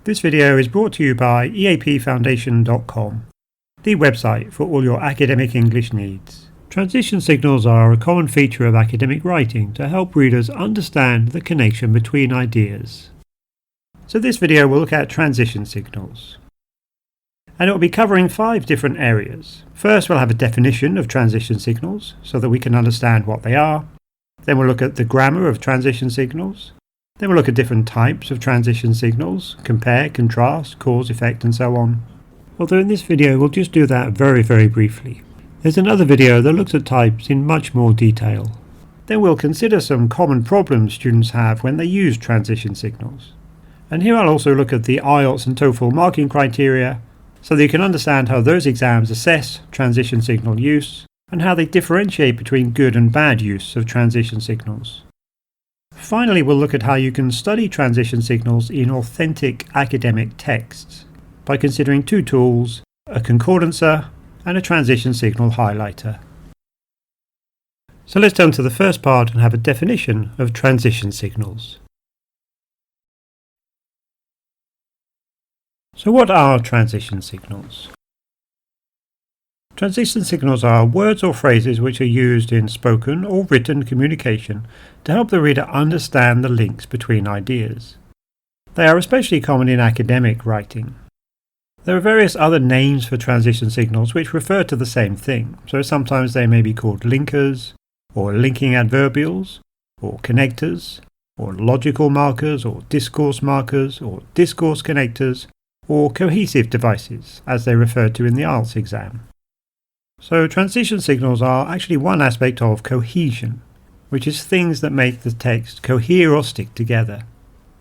This video is brought to you by EAPFoundation.com, the website for all your academic English needs. Transition signals are a common feature of academic writing to help readers understand the connection between ideas. So this video will look at transition signals. And it will be covering 5 different areas. First, we'll have a definition of transition signals so that we can understand what they are. Then we'll look at the grammar of transition signals. Then we'll look at different types of transition signals, compare, contrast, cause, effect, and so on. Although in this video we'll just do that very briefly. There's another video that looks at types in much more detail. Then we'll consider some common problems students have when they use transition signals. And here I'll also look at the IELTS and TOEFL marking criteria so that you can understand how those exams assess transition signal use and how they differentiate between good and bad use of transition signals. Finally, we'll look at how you can study transition signals in authentic academic texts by considering 2 tools, a concordancer and a transition signal highlighter. So let's turn to the first part and have a definition of transition signals. So what are transition signals? Transition signals are words or phrases which are used in spoken or written communication to help the reader understand the links between ideas. They are especially common in academic writing. There are various other names for transition signals which refer to the same thing, so sometimes they may be called linkers, or linking adverbials, or connectors, or logical markers, or discourse connectors, or cohesive devices, as they refer to in the IELTS exam. So transition signals are actually one aspect of cohesion, which is things that make the text cohere or stick together.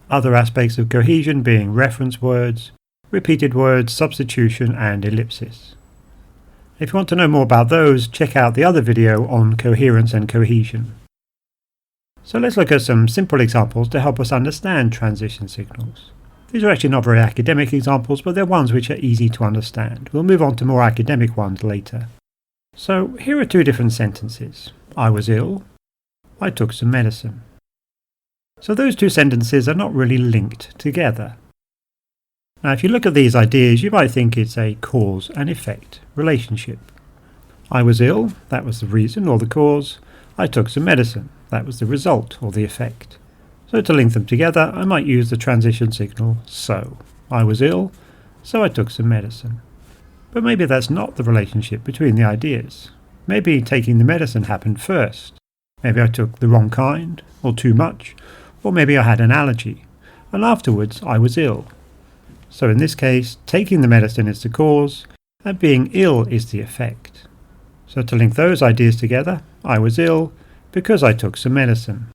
Other aspects of cohesion being reference words, repeated words, substitution and ellipsis. If you want to know more about those, check out the other video on coherence and cohesion. So let's look at some simple examples to help us understand transition signals. These are actually not very academic examples, but they're ones which are easy to understand. We'll move on to more academic ones later. So here are 2 different sentences. I was ill. I took some medicine. So those 2 sentences are not really linked together. Now if you look at these ideas, you might think it's a cause and effect relationship. I was ill, that was the reason or the cause. I took some medicine, that was the result or the effect. So to link them together, I might use the transition signal so. I was ill, so I took some medicine. But maybe that's not the relationship between the ideas. Maybe taking the medicine happened first. Maybe I took the wrong kind, or too much, or maybe I had an allergy, and afterwards I was ill. So in this case, taking the medicine is the cause, and being ill is the effect. So to link those ideas together, I was ill because I took some medicine.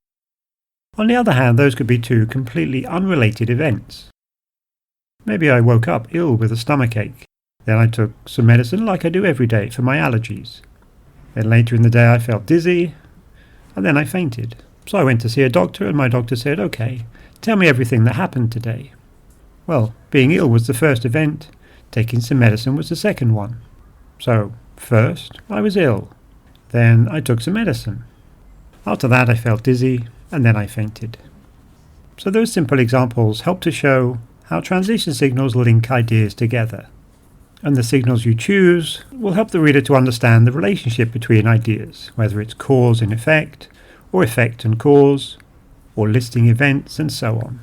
On the other hand, those could be 2 completely unrelated events. Maybe I woke up ill with a stomachache. Then I took some medicine like I do every day for my allergies. Then later in the day I felt dizzy, and then I fainted. So I went to see a doctor, and my doctor said, "Okay, tell me everything that happened today." Well, being ill was the first event, taking some medicine was the second one. So, first I was ill, then I took some medicine. After that I felt dizzy, and then I fainted. So those simple examples help to show how transition signals link ideas together. And the signals you choose will help the reader to understand the relationship between ideas, whether it's cause and effect, or effect and cause, or listing events, and so on.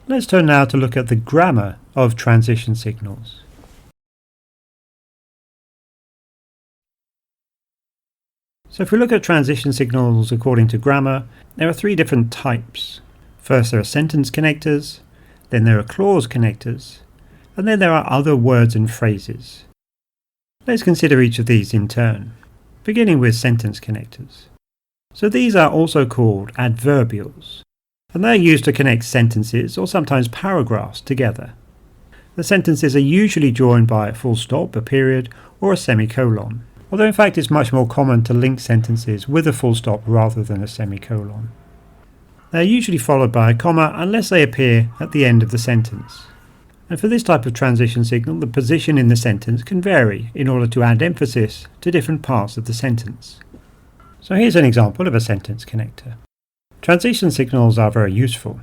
Let's turn now to look at the grammar of transition signals. So if we look at transition signals according to grammar, there are 3 different types. First there are sentence connectors, then there are clause connectors, and then there are other words and phrases. Let's consider each of these in turn, beginning with sentence connectors. So these are also called adverbials, and they're used to connect sentences or sometimes paragraphs together. The sentences are usually joined by a full stop, a period, or a semicolon, although in fact it's much more common to link sentences with a full stop rather than a semicolon. They are usually followed by a comma unless they appear at the end of the sentence. And for this type of transition signal, the position in the sentence can vary in order to add emphasis to different parts of the sentence. So here's an example of a sentence connector. Transition signals are very useful.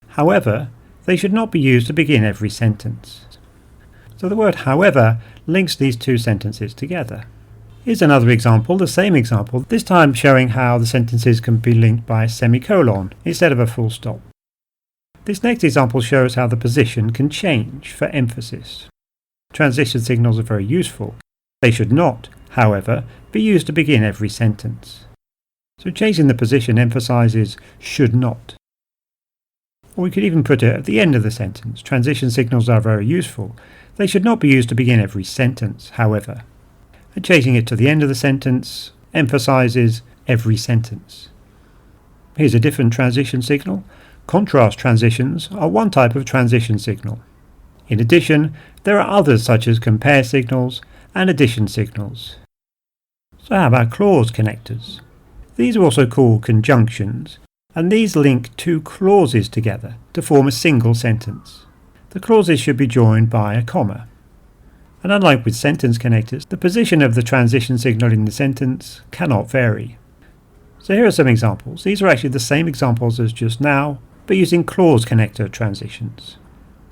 However, they should not be used to begin every sentence. So the word however links these two sentences together. Here's another example, the same example, this time showing how the sentences can be linked by a semicolon instead of a full stop. This next example shows how the position can change for emphasis. Transition signals are very useful. They should not, however, be used to begin every sentence. So changing the position emphasizes should not. Or we could even put it at the end of the sentence. Transition signals are very useful. They should not be used to begin every sentence, however. And changing it to the end of the sentence emphasizes every sentence. Here's a different transition signal. Contrast transitions are one type of transition signal. In addition, there are others such as compare signals and addition signals. So how about clause connectors? These are also called conjunctions, and these link two clauses together to form a single sentence. The clauses should be joined by a comma. And unlike with sentence connectors, the position of the transition signal in the sentence cannot vary. So here are some examples. These are actually the same examples as just now, but using clause connector transitions.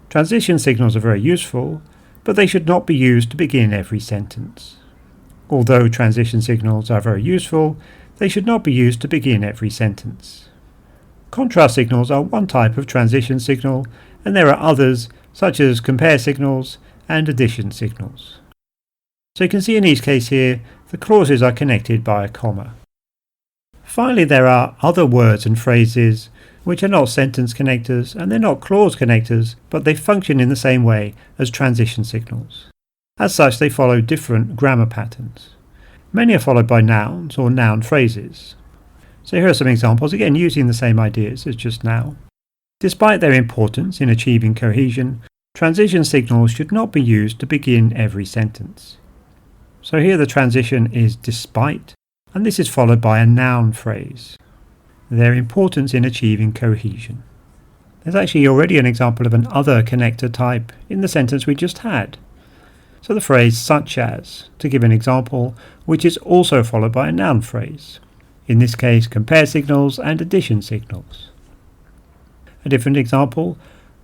Transition signals are very useful, but they should not be used to begin every sentence. Although transition signals are very useful, they should not be used to begin every sentence. Contrast signals are one type of transition signal, and there are others such as compare signals and addition signals. So you can see in each case here, the clauses are connected by a comma. Finally, there are other words and phrases which are not sentence connectors and they're not clause connectors, but they function in the same way as transition signals. As such, they follow different grammar patterns. Many are followed by nouns or noun phrases. So here are some examples, again using the same ideas as just now. Despite their importance in achieving cohesion, transition signals should not be used to begin every sentence. So here the transition is despite, and this is followed by a noun phrase. Their importance in achieving cohesion. There's actually already an example of an other connector type in the sentence we just had. So the phrase such as, to give an example, which is also followed by a noun phrase. In this case, compare signals and addition signals. A different example,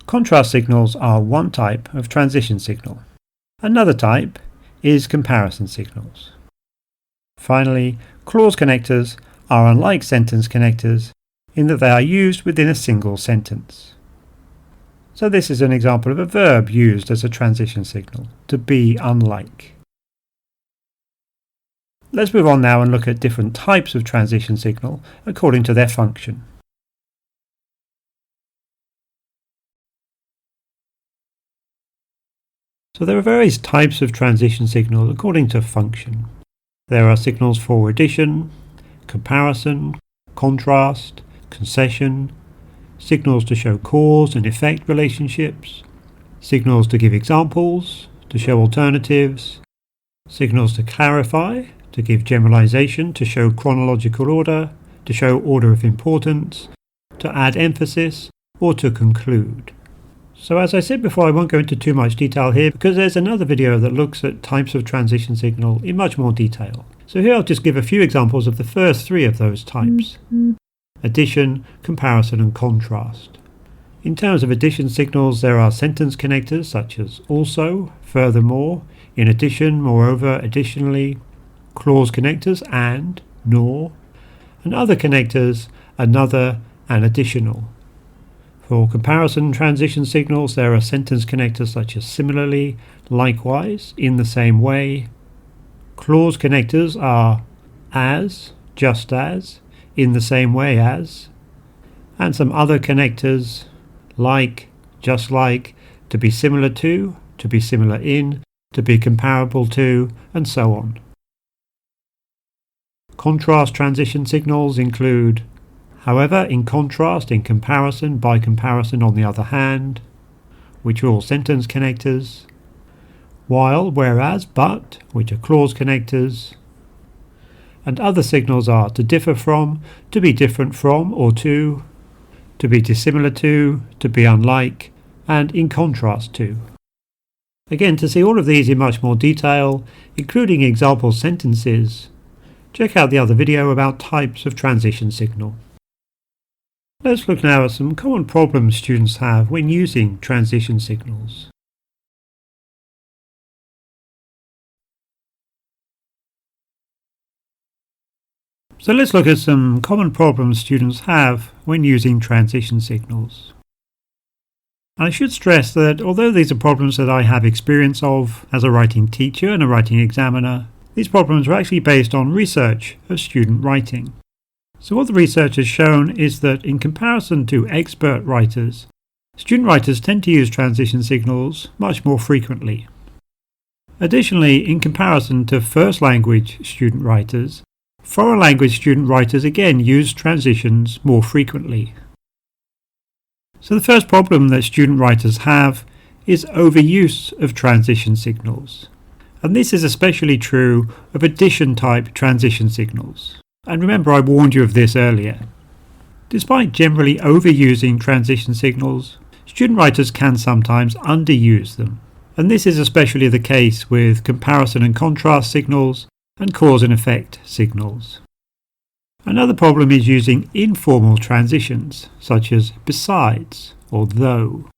contrast signals are one type of transition signal. Another type is comparison signals. Finally, clause connectors are unlike sentence connectors in that they are used within a single sentence. So this is an example of a verb used as a transition signal, to be unlike. Let's move on now and look at different types of transition signal according to their function. So there are various types of transition signal according to function. There are signals for addition, comparison, contrast, concession, signals to show cause and effect relationships, signals to give examples, to show alternatives, signals to clarify, to give generalization, to show chronological order, to show order of importance, to add emphasis, or to conclude. So as I said before, I won't go into too much detail here because there's another video that looks at types of transition signal in much more detail. So here I'll just give a few examples of the first three of those types. Addition, comparison and contrast. In terms of addition signals, there are sentence connectors such as also, furthermore, in addition, moreover, additionally, clause connectors and, nor, and other connectors, another and additional. For comparison transition signals, there are sentence connectors such as similarly, likewise, in the same way. Clause connectors are as, just as, in the same way as, and some other connectors like, just like, to be similar to be similar in, to be comparable to, and so on. Contrast transition signals include however, in contrast, in comparison, by comparison on the other hand, which are all sentence connectors, while, whereas, but, which are clause connectors, and other signals are to differ from, to be different from or to be dissimilar to be unlike, and in contrast to. Again, to see all of these in much more detail, including example sentences, check out the other video about types of transition signal. Let's look now at some common problems students have when using transition signals. So let's look at some common problems students have when using transition signals. I should stress that although these are problems that I have experience of as a writing teacher and a writing examiner, these problems are actually based on research of student writing. So what the research has shown is that in comparison to expert writers, student writers tend to use transition signals much more frequently. Additionally, in comparison to first language student writers, foreign language student writers again use transitions more frequently. So the first problem that student writers have is overuse of transition signals. And this is especially true of addition type transition signals. And remember, I warned you of this earlier. Despite generally overusing transition signals, student writers can sometimes underuse them. And this is especially the case with comparison and contrast signals and cause and effect signals. Another problem is using informal transitions, such as besides or though.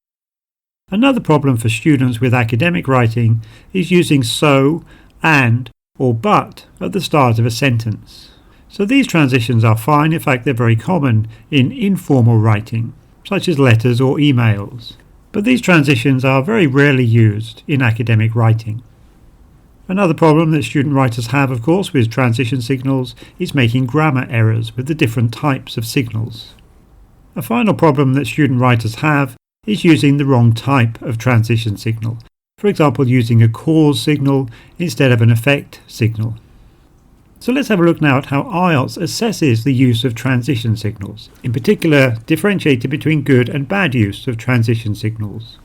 Another problem for students with academic writing is using so, and, or but at the start of a sentence. So these transitions are fine, in fact they're very common in informal writing, such as letters or emails. But these transitions are very rarely used in academic writing. Another problem that student writers have, of course, with transition signals is making grammar errors with the different types of signals. A final problem that student writers have is using the wrong type of transition signal. For example, using a cause signal instead of an effect signal. So let's have a look now at how IELTS assesses the use of transition signals, in particular differentiating between good and bad use of transition signals.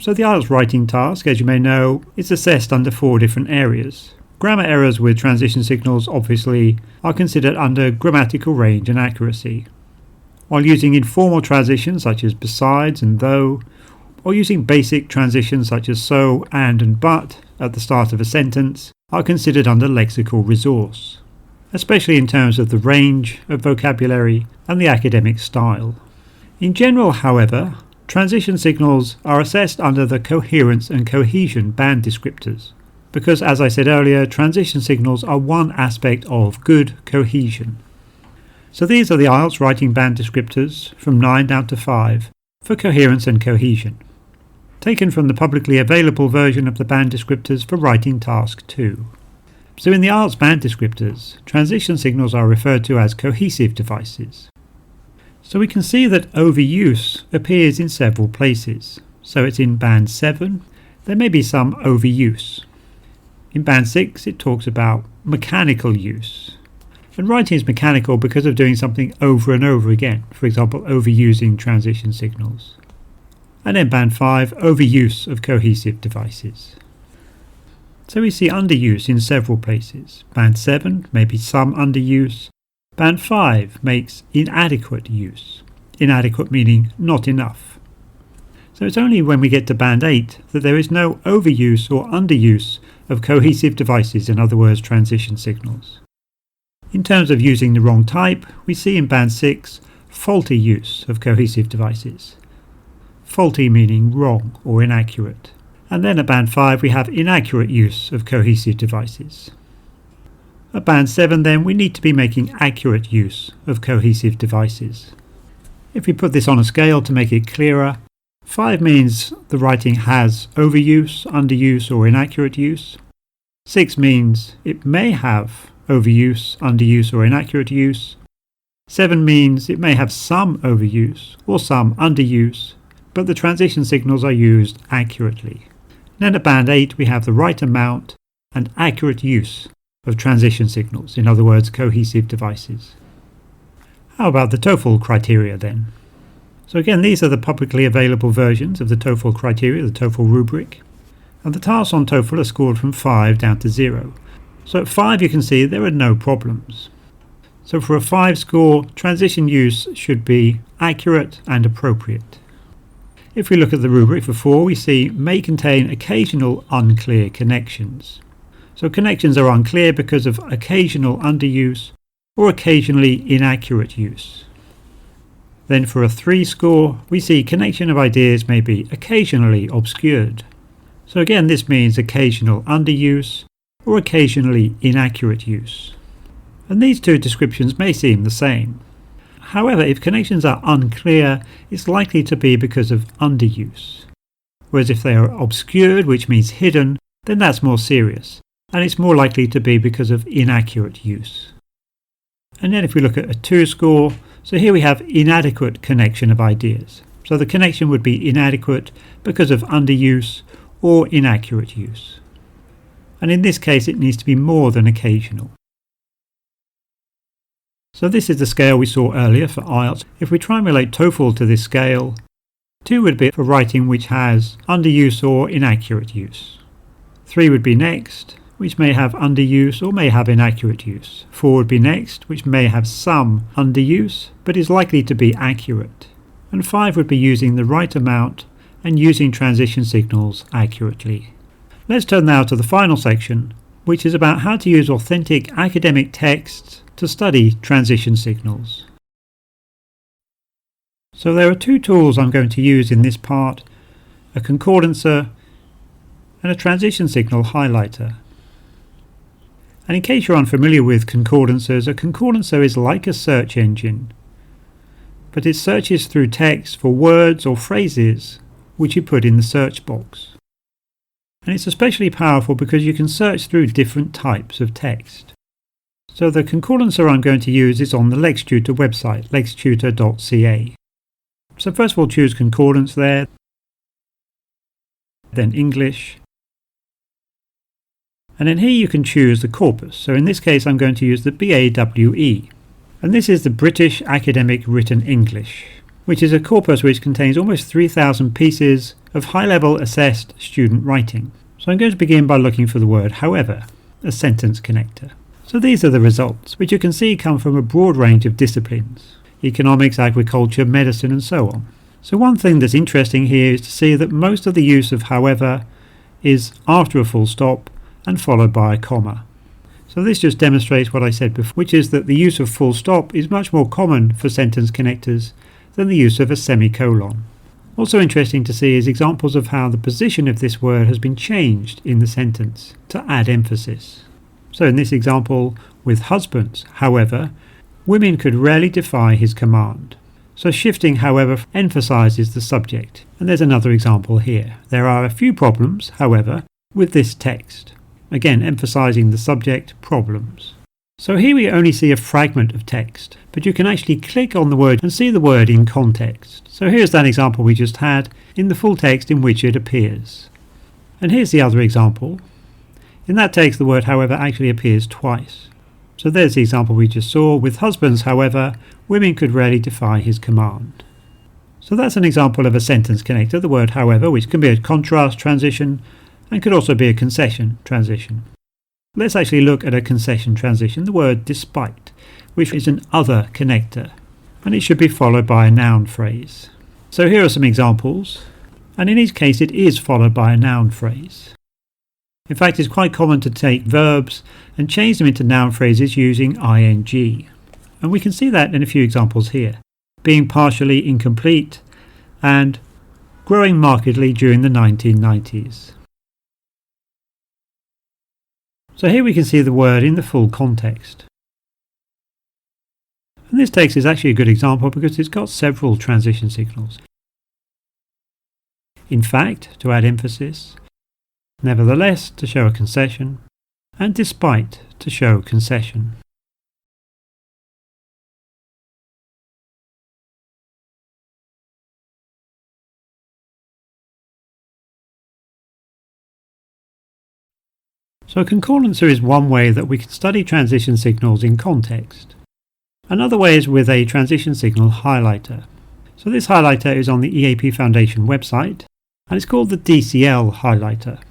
So the IELTS writing task, as you may know, is assessed under 4 different areas. Grammar errors with transition signals obviously are considered under grammatical range and accuracy, while using informal transitions such as besides and though, or using basic transitions such as so, and but at the start of a sentence are considered under lexical resource, especially in terms of the range of vocabulary and the academic style. In general, however, transition signals are assessed under the coherence and cohesion band descriptors, because as I said earlier, transition signals are one aspect of good cohesion. So these are the IELTS writing band descriptors from 9 down to 5 for coherence and cohesion, taken from the publicly available version of the band descriptors for writing task 2. So in the IELTS band descriptors, transition signals are referred to as cohesive devices. So we can see that overuse appears in several places. So it's in band 7, there may be some overuse. In band 6 it talks about mechanical use. And writing is mechanical because of doing something over and over again, for example overusing transition signals. And in band 5, overuse of cohesive devices. So we see underuse in several places. Band 7, maybe some underuse. Band 5 makes inadequate use. Inadequate meaning not enough. So it's only when we get to band 8 that there is no overuse or underuse of cohesive devices, in other words transition signals. In terms of using the wrong type, we see in band 6 faulty use of cohesive devices. Faulty meaning wrong or inaccurate. And then at band 5 we have inaccurate use of cohesive devices. At band 7 then we need to be making accurate use of cohesive devices. If we put this on a scale to make it clearer, 5 means the writing has overuse, underuse or inaccurate use. 6 means it may have overuse, underuse or inaccurate use. 7 means it may have some overuse or some underuse, but the transition signals are used accurately. Then at band 8 we have the right amount and accurate use of transition signals, in other words cohesive devices. How about the TOEFL criteria then? So again, these are the publicly available versions of the TOEFL criteria, the TOEFL rubric, and the tasks on TOEFL are scored from 5 down to 0. So at 5 you can see there are no problems. So for a 5 score, transition use should be accurate and appropriate. If we look at the rubric for 4, we see may contain occasional unclear connections. So connections are unclear because of occasional underuse or occasionally inaccurate use. Then for a 3 score, we see connection of ideas may be occasionally obscured. So again, this means occasional underuse or occasionally inaccurate use. And these two descriptions may seem the same. However, if connections are unclear, it's likely to be because of underuse. Whereas if they are obscured, which means hidden, then that's more serious, and it's more likely to be because of inaccurate use. And then if we look at a 2 score, so here we have inadequate connection of ideas. So the connection would be inadequate because of underuse or inaccurate use. And in this case, it needs to be more than occasional. So this is the scale we saw earlier for IELTS. If we try and relate TOEFL to this scale, 2 would be for writing which has underuse or inaccurate use. 3 would be next, which may have underuse or may have inaccurate use. 4 would be next, which may have some underuse, but is likely to be accurate. And 5 would be using the right amount and using transition signals accurately. Let's turn now to the final section, which is about how to use authentic academic texts to study transition signals. So there are 2 tools I'm going to use in this part, a concordancer and a transition signal highlighter. And in case you're unfamiliar with concordancers, a concordancer is like a search engine, but it searches through text for words or phrases which you put in the search box. And it's especially powerful because you can search through different types of text. So the concordancer I'm going to use is on the LexTutor website, lextutor.ca. So first of all, choose concordance there, then English, and then here you can choose the corpus. So in this case I'm going to use the BAWE, and this is the British Academic Written English, which is a corpus which contains almost 3,000 pieces of high-level assessed student writing. So I'm going to begin by looking for the word however, a sentence connector. So these are the results, which you can see come from a broad range of disciplines: economics, agriculture, medicine, and so on. So one thing that's interesting here is to see that most of the use of however is after a full stop and followed by a comma. So this just demonstrates what I said before, which is that the use of full stop is much more common for sentence connectors than the use of a semicolon. Also interesting to see is examples of how the position of this word has been changed in the sentence to add emphasis. So in this example with husbands, however, women could rarely defy his command. So shifting, however, emphasizes the subject. And there's another example here. There are a few problems, however, with this text. Again, emphasizing the subject, problems. So here we only see a fragment of text, but you can actually click on the word and see the word in context. So here's that example we just had in the full text in which it appears. And here's the other example. In that text, the word however actually appears twice. So there's the example we just saw. With husbands, however, women could rarely defy his command. So that's an example of a sentence connector, the word however, which can be a contrast transition and could also be a concession transition. Let's actually look at a concession transition, the word despite, which is an other connector, and it should be followed by a noun phrase. So here are some examples, and in each case it is followed by a noun phrase. In fact, it's quite common to take verbs and change them into noun phrases using ing. And we can see that in a few examples here. Being partially incomplete and growing markedly during the 1990s. So here we can see the word in the full context. And this text is actually a good example because it's got several transition signals. In fact, to add emphasis, nevertheless, to show a concession, and despite, to show concession. So a concordancer is one way that we can study transition signals in context. Another way is with a transition signal highlighter. So this highlighter is on the EAP Foundation website, and it's called the DCL highlighter.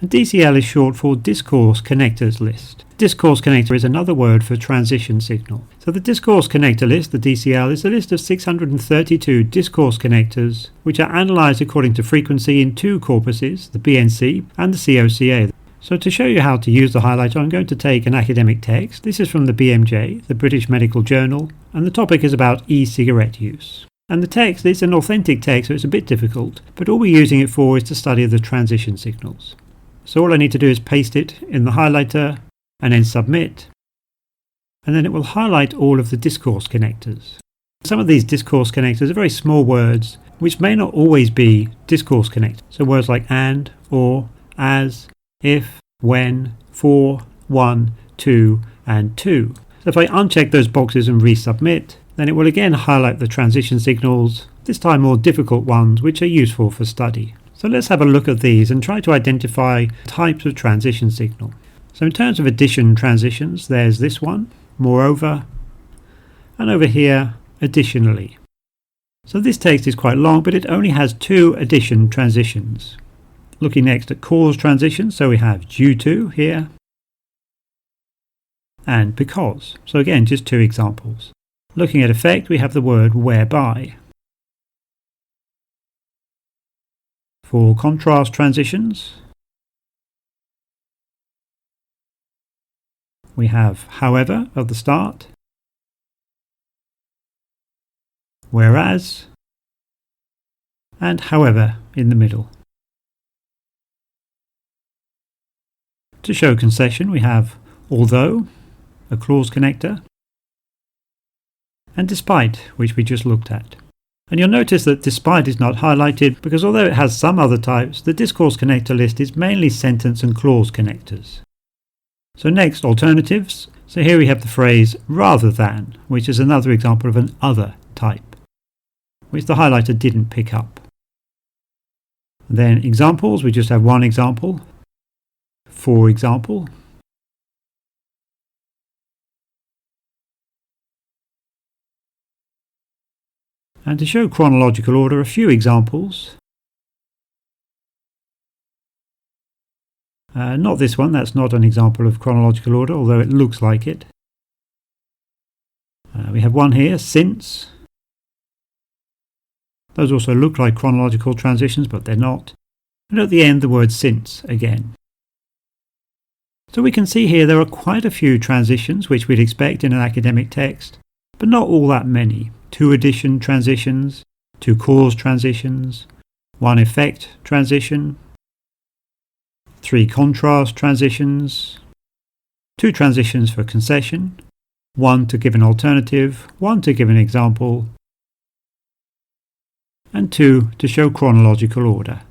And DCL is short for Discourse Connectors List. Discourse connector is another word for transition signal. So the Discourse Connector List, the DCL, is a list of 632 discourse connectors which are analysed according to frequency in 2 corpuses, the BNC and the COCA. So to show you how to use the highlighter, I'm going to take an academic text. This is from the BMJ, the British Medical Journal, and the topic is about e-cigarette use. And the text is an authentic text, so it's a bit difficult, but all we're using it for is to study the transition signals. So all I need to do is paste it in the highlighter and then submit, and then it will highlight all of the discourse connectors. Some of these discourse connectors are very small words which may not always be discourse connectors. So words like and, or, as, if, when, for, one, to, and to. So if I uncheck those boxes and resubmit, then it will again highlight the transition signals, this time more difficult ones which are useful for study. So let's have a look at these and try to identify types of transition signal. So in terms of addition transitions, there's this one, moreover, and over here, additionally. So this text is quite long, but it only has 2 addition transitions. Looking next at cause transitions, so we have due to here, and because. So again, just 2 examples. Looking at effect, we have the word whereby. For contrast transitions, we have however at the start, whereas, and however in the middle. To show concession, we have although, a clause connector, and despite, which we just looked at. And you'll notice that despite is not highlighted because although it has some other types, the discourse connector list is mainly sentence and clause connectors. So next, alternatives. So here we have the phrase rather than, which is another example of an other type, which the highlighter didn't pick up. Then examples, we just have one example. For example. And to show chronological order, a few examples. Not this one, that's not an example of chronological order, although it looks like it. We have one here, since. Those also look like chronological transitions, but they're not. And at the end, the word since again. So we can see here there are quite a few transitions which we'd expect in an academic text, but not all that many. 2 addition transitions, 2 cause transitions, 1 effect transition, 3 contrast transitions, 2 transitions for concession, 1 to give an alternative, 1 to give an example, and 2 to show chronological order.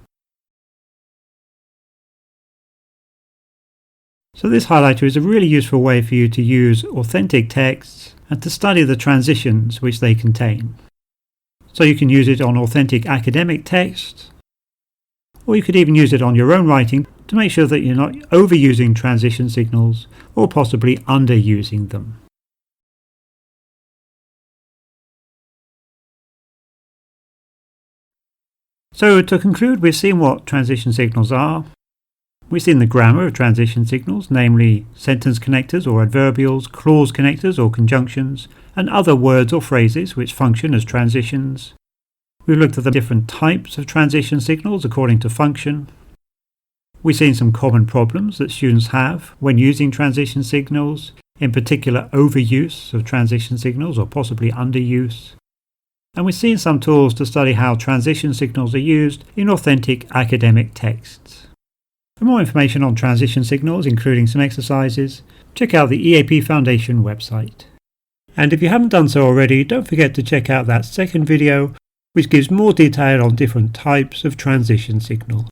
So this highlighter is a really useful way for you to use authentic texts and to study the transitions which they contain. So you can use it on authentic academic texts, or you could even use it on your own writing to make sure that you're not overusing transition signals or possibly underusing them. So to conclude, we've seen what transition signals are. We've seen the grammar of transition signals, namely sentence connectors or adverbials, clause connectors or conjunctions, and other words or phrases which function as transitions. We've looked at the different types of transition signals according to function. We've seen some common problems that students have when using transition signals, in particular overuse of transition signals or possibly underuse. And we've seen some tools to study how transition signals are used in authentic academic texts. For more information on transition signals, including some exercises, check out the EAP Foundation website. And if you haven't done so already, don't forget to check out that second video, which gives more detail on different types of transition signal.